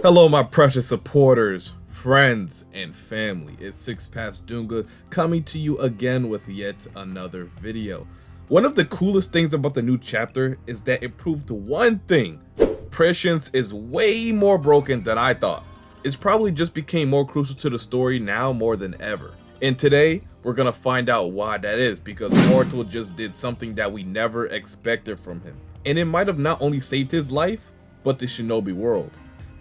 Hello my precious supporters, friends, and family. It's Six Paths Dunga coming to you again with yet another video. One of the coolest things about the new chapter is that it proved one thing. Prescience is way more broken than I thought. It's probably just became more crucial to the story now more than ever. And today, we're gonna find out why that is, because Boruto just did something that we never expected from him. And it might have not only saved his life, but the shinobi world.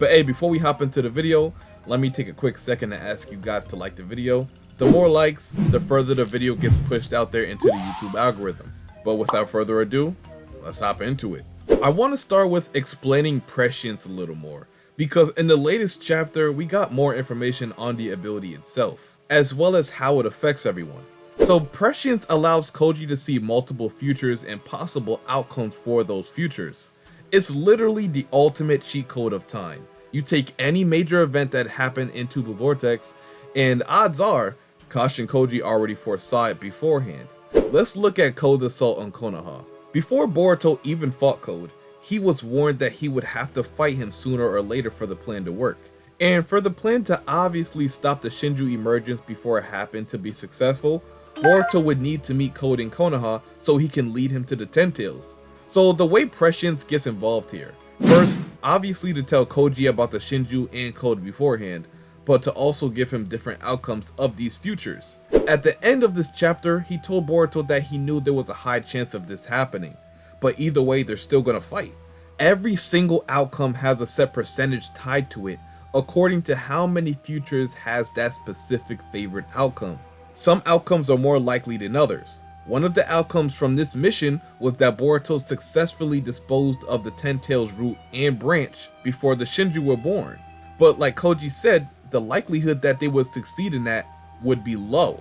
But hey, before we hop into the video, let me take a quick second to ask you guys to like the video. The more likes, the further the video gets pushed out there into the YouTube algorithm. But without further ado, let's hop into it. I want to start with explaining prescience a little more, because in the latest chapter, we got more information on the ability itself, as well as how it affects everyone. So prescience allows Koji to see multiple futures and possible outcomes for those futures. It's literally the ultimate cheat code of time. You take any major event that happened into the vortex, and odds are, KASHIN Koji already foresaw it beforehand. Let's look at Code's assault on Konoha. Before Boruto even fought Code, he was warned that he would have to fight him sooner or later for the plan to work. And for the plan to obviously stop the Shinju emergence before it happened to be successful, Boruto would need to meet Code in Konoha so he can lead him to the Ten Tails. So the way prescience gets involved here. First, obviously to tell Koji about the Shinju and Code beforehand, but to also give him different outcomes of these futures. At the end of this chapter, he told Boruto that he knew there was a high chance of this happening, but either way they're still gonna fight. Every single outcome has a set percentage tied to it, according to how many futures has that specific favorite outcome. Some outcomes are more likely than others. One of the outcomes from this mission was that Boruto successfully disposed of the Ten Tails root and branch before the Shinju were born. But like Koji said, the likelihood that they would succeed in that would be low,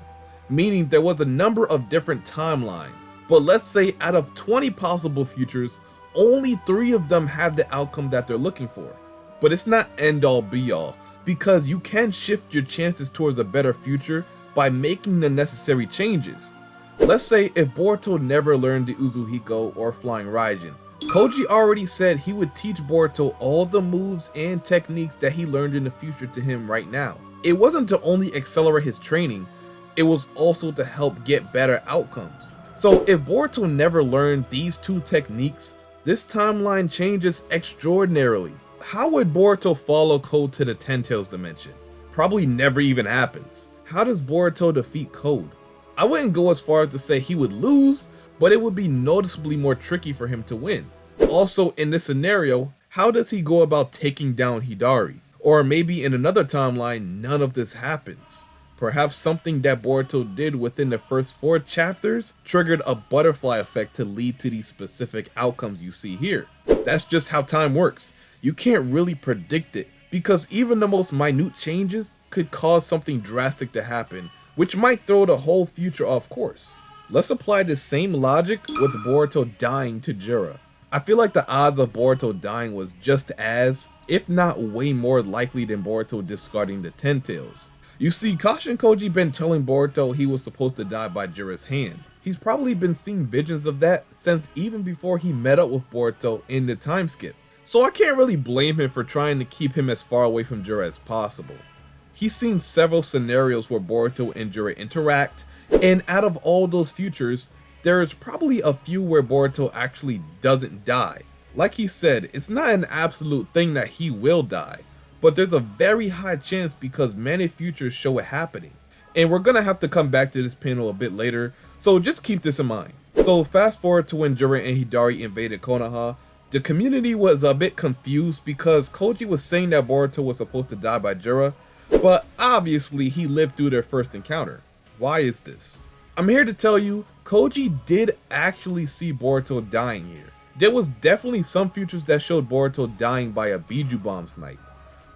meaning there was a number of different timelines. But let's say out of 20 possible futures, only 3 of them have the outcome that they're looking for. But it's not end all be all, because you can shift your chances towards a better future by making the necessary changes. Let's say if Boruto never learned the Uzuhiko or Flying Raijin, Koji already said he would teach Boruto all the moves and techniques that he learned in the future to him right now. It wasn't to only accelerate his training, it was also to help get better outcomes. So if Boruto never learned these 2 techniques, this timeline changes extraordinarily. How would Boruto follow Code to the Ten Tails dimension? Probably never even happens. How does Boruto defeat Code? I wouldn't go as far as to say he would lose, but it would be noticeably more tricky for him to win. Also, in this scenario, how does he go about taking down Hidari? Or maybe in another timeline, none of this happens. Perhaps something that Boruto did within the first 4 chapters triggered a butterfly effect to lead to these specific outcomes you see here. That's just how time works. You can't really predict it, because even the most minute changes could cause something drastic to happen, which might throw the whole future off course. Let's apply the same logic with Boruto dying to JURA. I feel like the odds of Boruto dying was just as, if not way more likely than Boruto discarding the Ten Tails. You see, KASHIN Koji been telling Boruto he was supposed to die by JURA's hand. He's probably been seeing visions of that since even before he met up with Boruto in the time skip. So I can't really blame him for trying to keep him as far away from JURA as possible. He's seen several scenarios where Boruto and JURA interact, and out of all those futures, there is probably a few where Boruto actually doesn't die. Like he said, it's not an absolute thing that he will die, but there's a very high chance because many futures show it happening. And we're gonna have to come back to this panel a bit later, so just keep this in mind. So fast forward to when JURA and Hidari invaded Konoha. The community was a bit confused because Koji was saying that Boruto was supposed to die by JURA, but obviously he lived through their first encounter. Why is this? I'm here to tell you, Koji did actually see Boruto dying here. There was definitely some futures that showed Boruto dying by a Biju bomb snipe,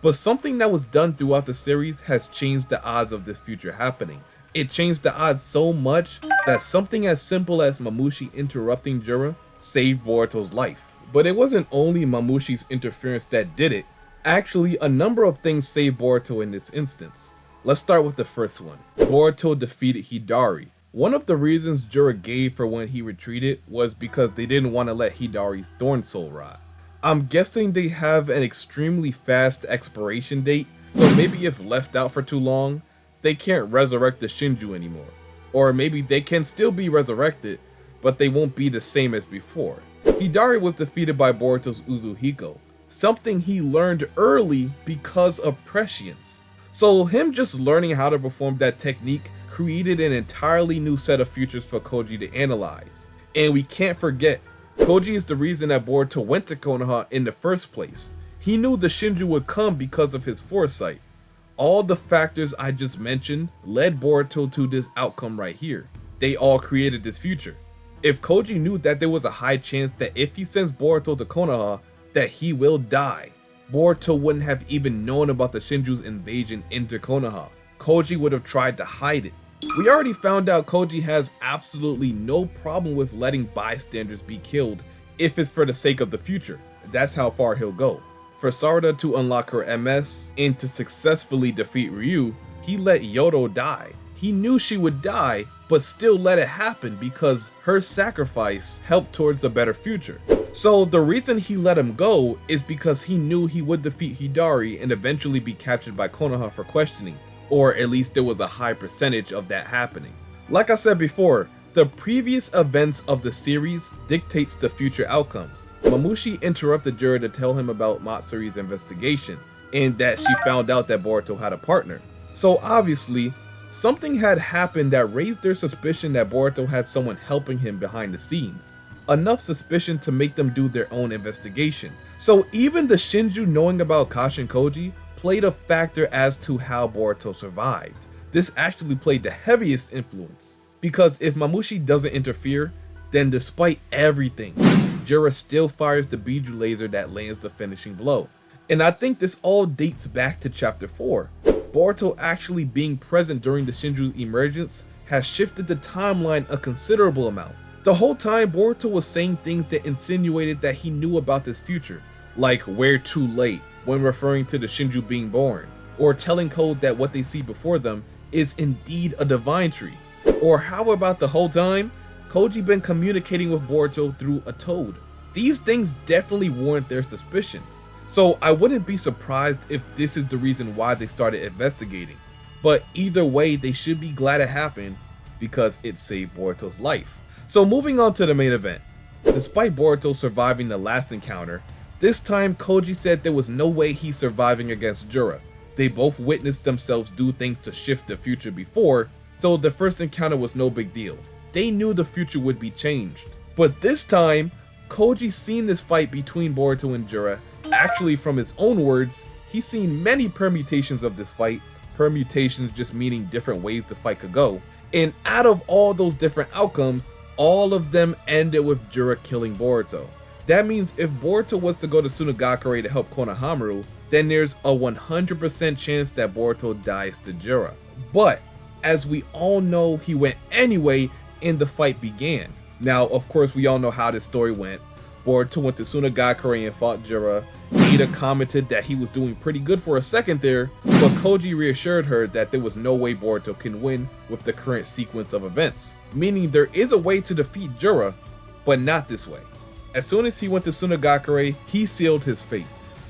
but something that was done throughout the series has changed the odds of this future happening. It changed the odds so much that something as simple as Mamushi interrupting JURA saved Boruto's life. But it wasn't only Mamushi's interference that did it. Actually, a number of things saved Boruto in this instance. Let's start with the first one. Boruto defeated Hidari. One of the reasons JURA gave for when he retreated was because they didn't want to let Hidari's Thorn Soul rot. I'm guessing they have an extremely fast expiration date, so maybe if left out for too long, they can't resurrect the Shinju anymore. Or maybe they can still be resurrected, but they won't be the same as before. Hidari was defeated by Boruto's Uzuhiko, something he learned early because of prescience. So him just learning how to perform that technique created an entirely new set of futures for Koji to analyze. And we can't forget, Koji is the reason that Boruto went to Konoha in the first place. He knew the Shinju would come because of his foresight. All the factors I just mentioned led Boruto to this outcome right here. They all created this future. If Koji knew that there was a high chance that if he sends Boruto to Konoha, that he will die, Boruto wouldn't have even known about the Shinju's invasion into Konoha. Koji would have tried to hide it. We already found out Koji has absolutely no problem with letting bystanders be killed if it's for the sake of the future. That's how far he'll go. For Sarada to unlock her MS and to successfully defeat Ryu, he let Yodo die. He knew she would die, but still let it happen because her sacrifice helped towards a better future. So the reason he let him go is because he knew he would defeat Hidari and eventually be captured by Konoha for questioning, or at least there was a high percentage of that happening. Like I said before, the previous events of the series dictates the future outcomes. Mamushi interrupted Jura to tell him about Matsuri's investigation, and that she found out that Boruto had a partner. So obviously, something had happened that raised their suspicion that Boruto had someone helping him behind the scenes. Enough suspicion to make them do their own investigation. So even the Shinju knowing about Kashin Koji played a factor as to how Boruto survived. This actually played the heaviest influence, because if Mamushi doesn't interfere, then despite everything, Jura still fires the Biju laser that lands the finishing blow. And I think this all dates back to chapter 4. Boruto actually being present during the Shinju's emergence has shifted the timeline a considerable amount. The whole time Boruto was saying things that insinuated that he knew about this future, like "we're too late" when referring to the Shinju being born, or telling Code that what they see before them is indeed a divine tree. Or how about the whole time Koji been communicating with Boruto through a toad? These things definitely warrant their suspicion. So I wouldn't be surprised if this is the reason why they started investigating. But either way, they should be glad it happened because it saved Boruto's life. So moving on to the main event. Despite Boruto surviving the last encounter, this time Koji said there was no way he's surviving against Jura. They both witnessed themselves do things to shift the future before, so the first encounter was no big deal. They knew the future would be changed. But this time, Koji seen this fight between Boruto and Jura. Actually, from his own words, he's seen many permutations of this fight. Permutations just meaning different ways the fight could go. And out of all those different outcomes, all of them ended with Jura killing Boruto. That means if Boruto was to go to Tsunagakure to help Konohamaru, then there's a 100% chance that Boruto dies to Jura. But as we all know, he went anyway and the fight began. Now, of course, we all know how this story went. Boruto went to Tsunagakure and fought Jura. Ida commented that he was doing pretty good for a second there, but Koji reassured her that there was no way Boruto can win with the current sequence of events, meaning there is a way to defeat Jura, but not this way. As soon as he went to Tsunagakure, he sealed his fate,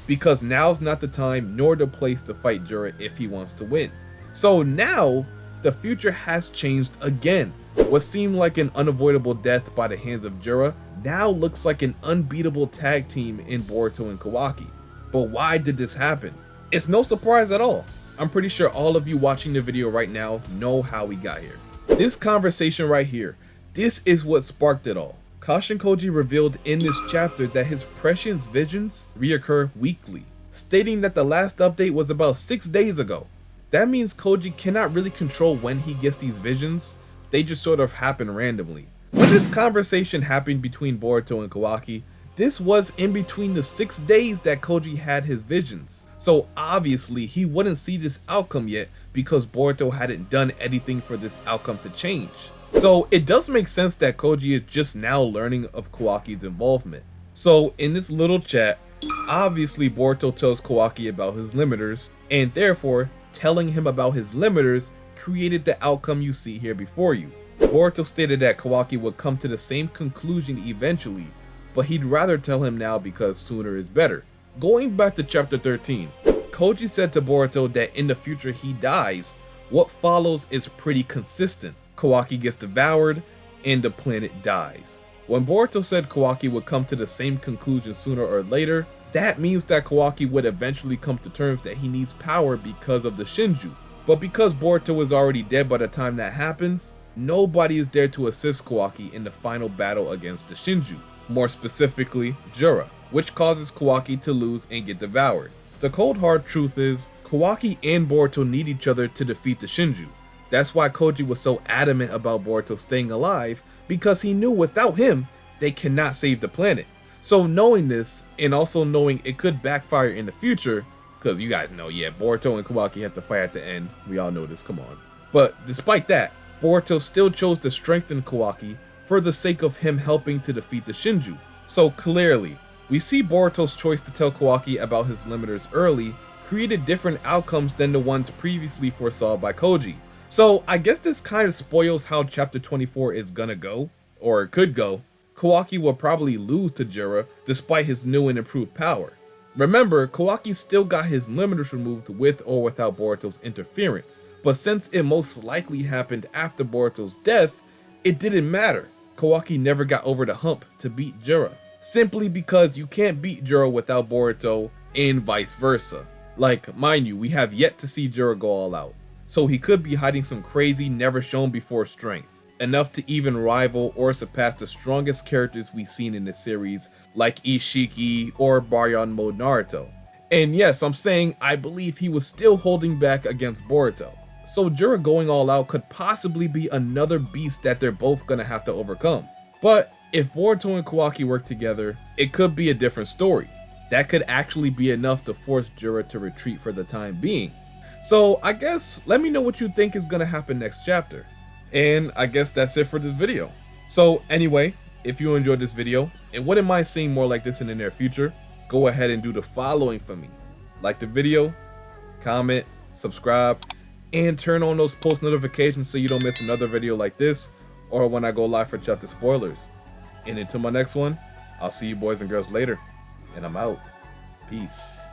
because now's not the time nor the place to fight Jura if he wants to win. So now, the future has changed again. What seemed like an unavoidable death by the hands of Jura now looks like an unbeatable tag team in Boruto and Kawaki. But why did this happen? It's no surprise at all. I'm pretty sure all of you watching the video right now know how we got here. This conversation right here, this is what sparked it all. Kashin Koji revealed in this chapter that his prescience visions reoccur weekly, stating that the last update was about 6 days ago. That means Koji cannot really control when he gets these visions, they just sort of happen randomly. When this conversation happened between Boruto and Kawaki, this was in between the 6 days that Koji had his visions. So obviously he wouldn't see this outcome yet because Boruto hadn't done anything for this outcome to change. So it does make sense that Koji is just now learning of Kawaki's involvement. So in this little chat, obviously Boruto tells Kawaki about his limiters, and therefore telling him about his limiters created the outcome you see here before you. Boruto stated that Kawaki would come to the same conclusion eventually, but he'd rather tell him now because sooner is better. Going back to chapter 13, Koji said to Boruto that in the future he dies. What follows is pretty consistent. Kawaki gets devoured and the planet dies. When Boruto said Kawaki would come to the same conclusion sooner or later, that means that Kawaki would eventually come to terms that he needs power because of the Shinju. But because Boruto is already dead by the time that happens, nobody is there to assist Kawaki in the final battle against the Shinju. More specifically, JURA, which causes Kawaki to lose and get devoured. The cold hard truth is, Kawaki and Boruto need each other to defeat the Shinju. That's why Koji was so adamant about Boruto staying alive, because he knew without him, they cannot save the planet. So knowing this, and also knowing it could backfire in the future, because you guys know, yeah, Boruto and Kawaki have to fight at the end, we all know this, come on. But despite that, Boruto still chose to strengthen Kawaki for the sake of him helping to defeat the Shinju. So clearly, we see Boruto's choice to tell Kawaki about his limiters early created different outcomes than the ones previously foresaw by Koji. So I guess this kind of spoils how chapter 24 is gonna go, or could go. Kawaki will probably lose to JURA despite his new and improved power. Remember, Kawaki still got his limiters removed with or without Boruto's interference, but since it most likely happened after Boruto's death, it didn't matter. Kawaki never got over the hump to beat JURA, simply because you can't beat JURA without Boruto and vice versa. Like, mind you, we have yet to see JURA go all out, so he could be hiding some crazy never shown before strength, enough to even rival or surpass the strongest characters we've seen in the series like ISSHIKI or Baryon Mode Naruto. And yes, I'm saying I believe he was still holding back against Boruto, so JURA going all out could possibly be another beast that they're both gonna have to overcome. But if Boruto and Kawaki work together, it could be a different story. That could actually be enough to force JURA to retreat for the time being. So I guess let me know what you think is gonna happen next chapter. And I guess that's it for this video. So anyway, if you enjoyed this video and wouldn't mind seeing more like this in the near future, go ahead and do the following for me. Like the video, comment, subscribe, and turn on those post notifications so you don't miss another video like this or when I go live for chapter spoilers. And until my next one, I'll see you boys and girls later. And I'm out. Peace.